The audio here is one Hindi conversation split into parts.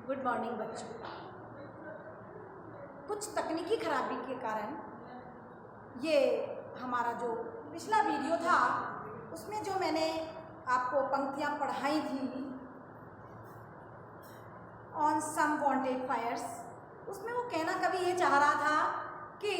गुड मॉर्निंग बच्चों। कुछ तकनीकी खराबी के कारण ये हमारा जो पिछला वीडियो था उसमें जो मैंने आपको पंक्तियाँ पढ़ाई थी ऑन सम वांटेड फायर्स, उसमें वो कहना कभी ये चाह रहा था कि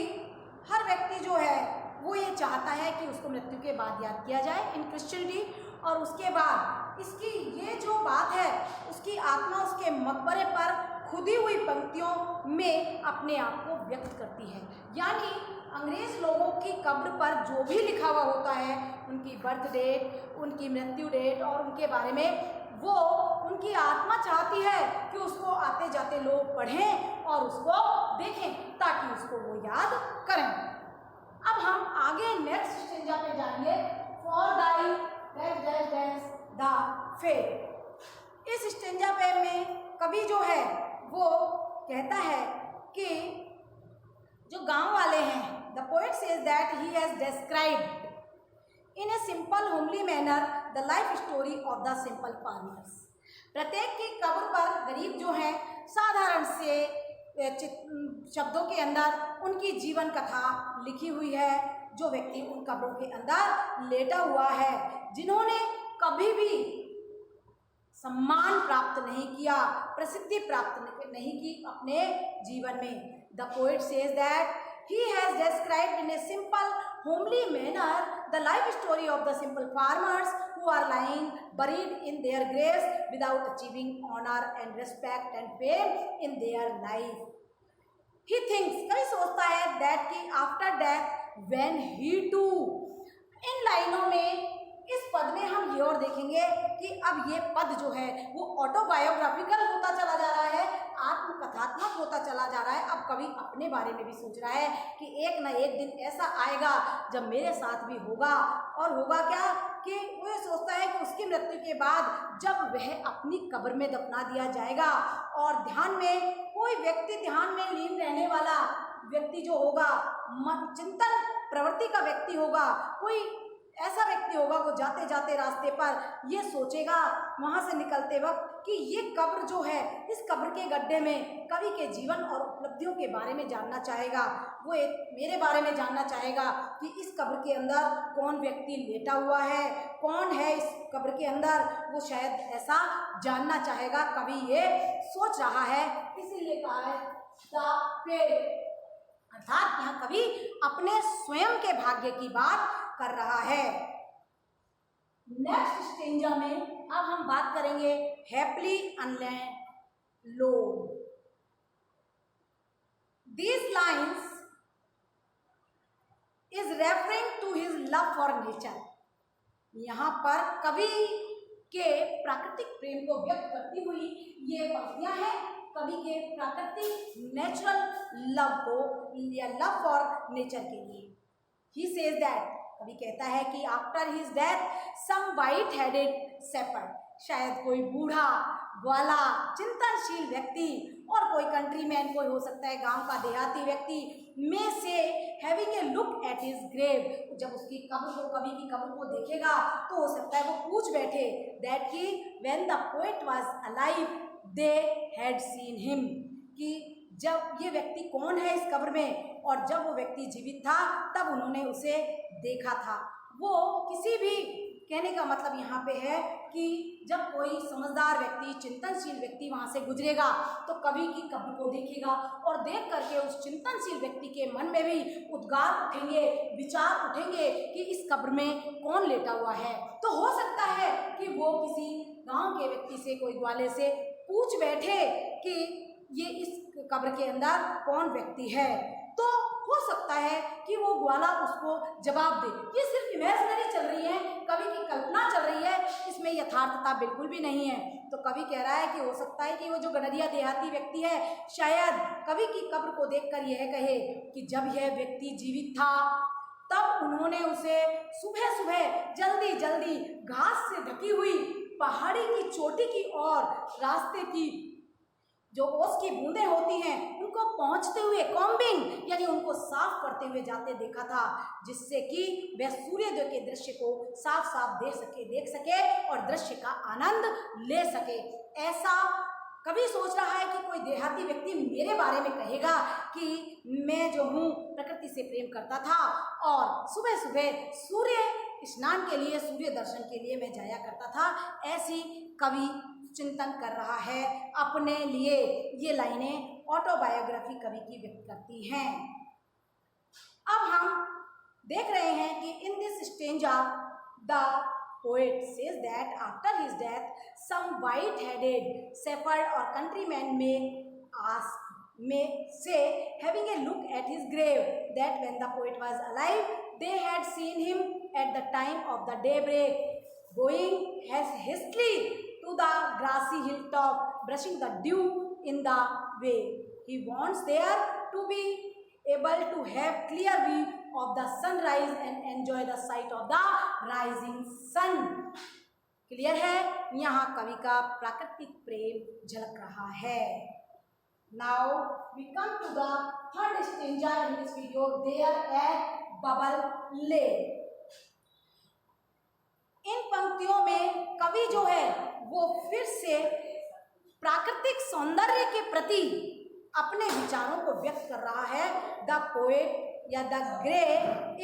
हर व्यक्ति जो है वो ये चाहता है कि उसको मृत्यु के बाद याद किया जाए इन क्रिश्चियनिटी, और उसके बाद इसकी ये जो बात है उसकी आत्मा उसके मकबरे पर खुदी हुई पंक्तियों में अपने आप को व्यक्त करती है। यानी अंग्रेज लोगों की कब्र पर जो भी लिखा हुआ होता है, उनकी बर्थ डेट, उनकी मृत्यु डेट और उनके बारे में, वो उनकी आत्मा चाहती है कि उसको आते जाते लोग पढ़ें और उसको देखें ताकि उसको वो याद करें। अब हम आगे नेक्स्ट स्टेंजा पे जाएंगे, for thy dash dash dash the faith. इस स्टेंजा पे में कवि जो है वो कहता है कि जो गांव वाले हैं, the poet says that he has described in a simple homely manner the life story of the simple farmers. प्रत्येक की कब्र पर गरीब जो हैं साधारण से शब्दों के अंदर उनकी जीवन कथा लिखी हुई है। जो व्यक्ति उन कब्रों के अंदर लेटा हुआ है, जिन्होंने कभी भी सम्मान प्राप्त नहीं किया, प्रसिद्धि प्राप्त नहीं की अपने जीवन में। The poet says that he has described in a simple homely manner the life story of the simple farmers who are lying buried in their graves without achieving honor and respect and fame in their life. He thinks, कभी सोचता है that कि after death when he too, इन लाइनों में इस पद में हम ये और देखेंगे कि अब ये पद जो है वो ऑटोबायोग्राफिकल होता चला जा रहा है, आत्मकथात्मक होता चला जा रहा है। अब कवि अपने बारे में भी सोच रहा है कि एक न एक दिन ऐसा आएगा जब मेरे साथ भी होगा। और होगा क्या कि वो ये सोचता है कि उसकी मृत्यु के बाद जब वह अपनी कब्र में दफना दिया जाएगा और ध्यान में कोई व्यक्ति, ध्यान में लीन रहने वाला व्यक्ति जो होगा, चिंतन प्रवृत्ति का व्यक्ति होगा, कोई ऐसा व्यक्ति होगा वो जाते जाते रास्ते पर ये सोचेगा वहाँ से निकलते वक्त कि ये कब्र जो है, इस कब्र के गड्ढे में कवि के जीवन और उपलब्धियों के बारे में जानना चाहेगा। वो मेरे बारे में जानना चाहेगा कि इस कब्र के अंदर कौन व्यक्ति लेटा हुआ है, कौन है इस कब्र के अंदर, वो शायद ऐसा जानना चाहेगा। कवि ये सोच रहा है, इसीलिए कहा है द फेथ, अर्थात यहाँ कवि अपने स्वयं के भाग्य की बात कर रहा है। नेक्स्ट स्टेंजा में अब हम बात करेंगे happily अनलैंड। These lines is referring to his love for nature। यहाँ पर कवि के प्राकृतिक प्रेम को व्यक्त करती हुई ये पंक्तियां हैं, कवि के प्राकृतिक नेचुरल लव को या लव फॉर नेचर के लिए। ही सेज दैट, कवि कहता है कि after his death some white headed shepherd, शायद कोई बूढ़ा ग्वाला चिंतनशील व्यक्ति और कोई कंट्रीमैन, कोई हो सकता है गांव का देहाती व्यक्ति, में से having a look at his grave, जब उसकी कब्र को, कवि की कब्र को देखेगा तो हो सकता है वो पूछ बैठे दैट कि when the poet was alive they had seen him, कि जब ये व्यक्ति कौन है इस कब्र में, और जब वो व्यक्ति जीवित था तब उन्होंने उसे देखा था। वो किसी भी, कहने का मतलब यहाँ पे है कि जब कोई समझदार व्यक्ति, चिंतनशील व्यक्ति वहाँ से गुजरेगा तो कवि की कब्र को देखेगा और देख करके उस चिंतनशील व्यक्ति के मन में भी उद्गार उठेंगे, विचार उठेंगे कि इस कब्र में कौन लेटा हुआ है। तो हो सकता है कि वो किसी गांव के व्यक्ति से, कोई ग्वाले से पूछ बैठे कि ये इस कब्र के अंदर कौन व्यक्ति है, तो हो सकता है कि वो ग्वाला उसको जवाब दे। ये सिर्फ इमेजिनरी चल रही है, कवि की कल्पना चल रही है, इसमें यथार्थता बिल्कुल भी नहीं है। तो कवि कह रहा है कि हो सकता है कि वो जो गनरिया देहाती व्यक्ति है शायद कवि की कब्र को देखकर यह कहे कि जब यह व्यक्ति जीवित था तब उन्होंने उसे सुबह सुबह जल्दी जल्दी घास से ढकी हुई पहाड़ी की चोटी की ओर रास्ते की जो ओस की बूंदें होती हैं उनको पहुंचते हुए, कॉम्बिंग यानी उनको साफ करते हुए जाते देखा था, जिससे कि वह सूर्योदय के दृश्य को साफ साफ देख सके और दृश्य का आनंद ले सके। ऐसा कभी सोच रहा है कि कोई देहाती व्यक्ति मेरे बारे में कहेगा कि मैं जो हूँ प्रकृति से प्रेम करता था और सुबह सुबह सूर्य स्नान के लिए, सूर्य दर्शन के लिए मैं जाया करता था। ऐसी कवि चिंतन कर रहा है अपने लिए। ये लाइनें ऑटोबायोग्राफी कवि की व्यक्त करती हैं। अब हम देख रहे हैं कि in this stanza the poet says that after his death, some white-headed shepherd or countryman may say, having a look at his grave, that when the poet was alive, they had seen him at the time of the daybreak, going hastily to the grassy hilltop, brushing the dew in the way. He wants there to be able to have clear view of the sunrise and enjoy the sight of the rising sun. Clear है, यहाँ कवि का प्राकृतिक प्रेम झलक रहा है। Now we come to the third stanza in this video, there at Bubble Lake. इन पंक्तियों में कवि जो है वो फिर से प्राकृतिक सौंदर्य के प्रति अपने विचारों को व्यक्त कर रहा है। द पोएट या the Gray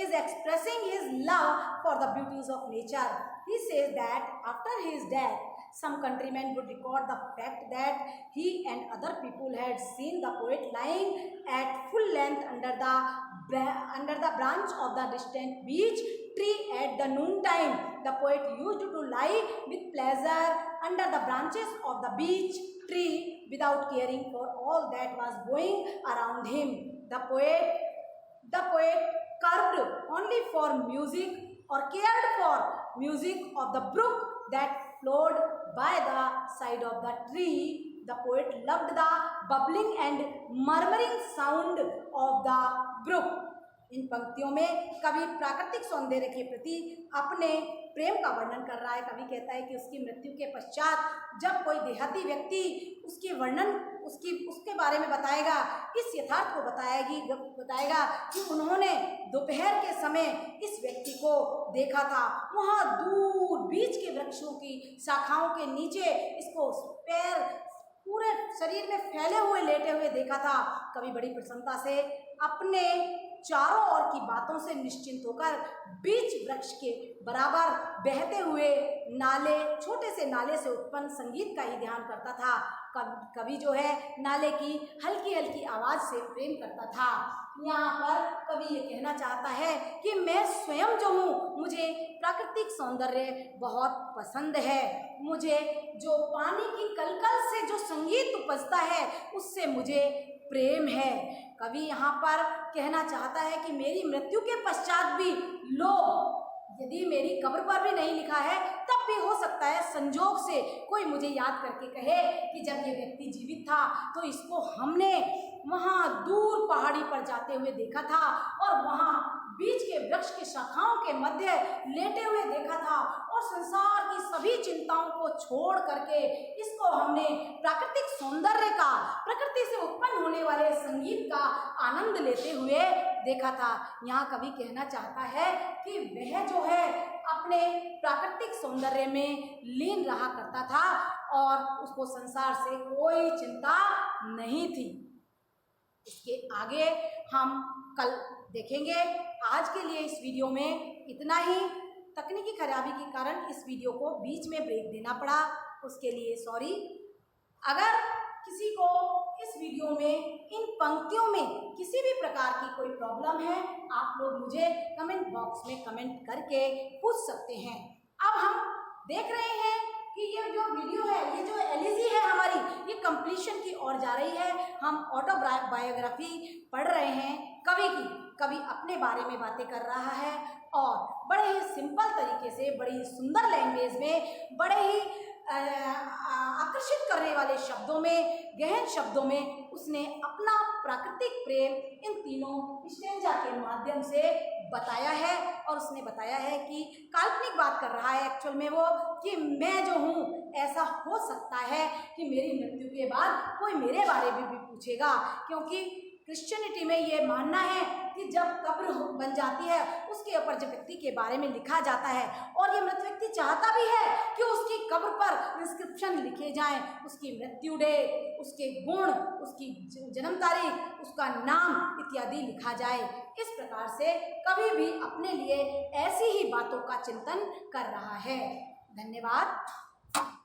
is expressing his love for the beauties of nature. He says that after his death some countrymen would record the fact that he and other people had seen the poet lying at full length under the branch of the distant beech tree at the noon time. The poet used to lie with pleasure under the branches of the beech tree without caring for all that was going around him. The poet cared only for music or cared for music of the brook that flowed by the side of the tree. The poet loved the bubbling and murmuring sound of the brook. इन पंक्तियों में कवि प्राकृतिक सौंदर्य के प्रति अपने प्रेम का वर्णन कर रहा है। कवि कहता है कि उसकी मृत्यु के पश्चात जब कोई देहाती व्यक्ति उसके बारे में बताएगा, इस यथार्थ को बताएगा कि उन्होंने दोपहर के समय इस व्यक्ति को देखा था, वहाँ दूर बीच के वृक्षों की शाखाओं के नीचे इसको पैर पूरे शरीर में फैले हुए लेटे हुए देखा था। कवि बड़ी प्रसन्नता से अपने चारों ओर की बातों से निश्चिंत होकर बीच वृक्ष के बराबर बहते हुए नाले, छोटे से नाले से उत्पन्न संगीत का ही ध्यान करता था। कवि जो है नाले की हल्की हल्की आवाज से प्रेम करता था। यहाँ पर कवि ये कहना चाहता है कि मैं स्वयं जो हूँ, मुझे प्राकृतिक सौंदर्य बहुत पसंद है। मुझे जो पानी की कलकल से जो संगीत उपजता है उससे मुझे प्रेम है। कवि यहाँ पर कहना चाहता है कि मेरी मृत्यु के पश्चात भी लोग, यदि मेरी कब्र पर भी नहीं लिखा है तब भी हो सकता है संजोग से कोई मुझे याद करके कहे कि जब ये व्यक्ति जीवित था तो इसको हमने वहाँ दूर पहाड़ी पर जाते हुए देखा था और वहाँ बीच के वृक्ष की शाखाओं के मध्य लेटे हुए देखा था और संसार की सभी चिंताओं को छोड़ करके इसको हमने प्राकृतिक सौंदर्य का, प्रकृति से उत्पन्न होने वाले संगीत का आनंद लेते हुए देखा था। यहाँ कवि कहना चाहता है कि वह जो है अपने प्राकृतिक सौंदर्य में लीन रहा करता था और उसको संसार से कोई चिंता नहीं थी। इसके आगे हम कल देखेंगे। आज के लिए इस वीडियो में इतना ही। तकनीकी खराबी के कारण इस वीडियो को बीच में ब्रेक देना पड़ा, उसके लिए सॉरी। अगर किसी को इस वीडियो में इन पंक्तियों में किसी भी प्रकार की कोई प्रॉब्लम है, आप लोग मुझे कमेंट बॉक्स में कमेंट करके पूछ सकते हैं। अब हम देख रहे हैं कि ये जो वीडियो है, ये जो एलिजी है हमारी, ये कंप्लीशन की ओर जा रही है। हम ऑटोबायोग्राफी पढ़ रहे हैं कवि की। कवि अपने बारे में बातें कर रहा है और बड़े ही सिंपल तरीके से, बड़ी ही सुंदर लैंग्वेज में, बड़े ही आकर्षित करने वाले शब्दों में, गहन शब्दों में उसने अपना प्राकृतिक प्रेम इन तीनों स्टेंजा के माध्यम से बताया है। और उसने बताया है कि काल्पनिक बात कर रहा है एक्चुअल में वो, कि मैं जो हूँ, ऐसा हो सकता है कि मेरी मृत्यु के बाद कोई मेरे बारे में भी पूछेगा, क्योंकि क्रिश्चियनिटी में ये मानना है कि जब कब्र बन जाती है उसके ऊपर जब व्यक्ति के बारे में लिखा जाता है और ये मृत व्यक्ति चाहता भी है कि उसकी कब्र पर इंस्क्रिप्शन लिखे जाएं, उसकी मृत्यु डेट, उसके गुण, उसकी जन्म तारीख, उसका नाम इत्यादि लिखा जाए। इस प्रकार से कवि भी अपने लिए ऐसी ही बातों का चिंतन कर रहा है। धन्यवाद।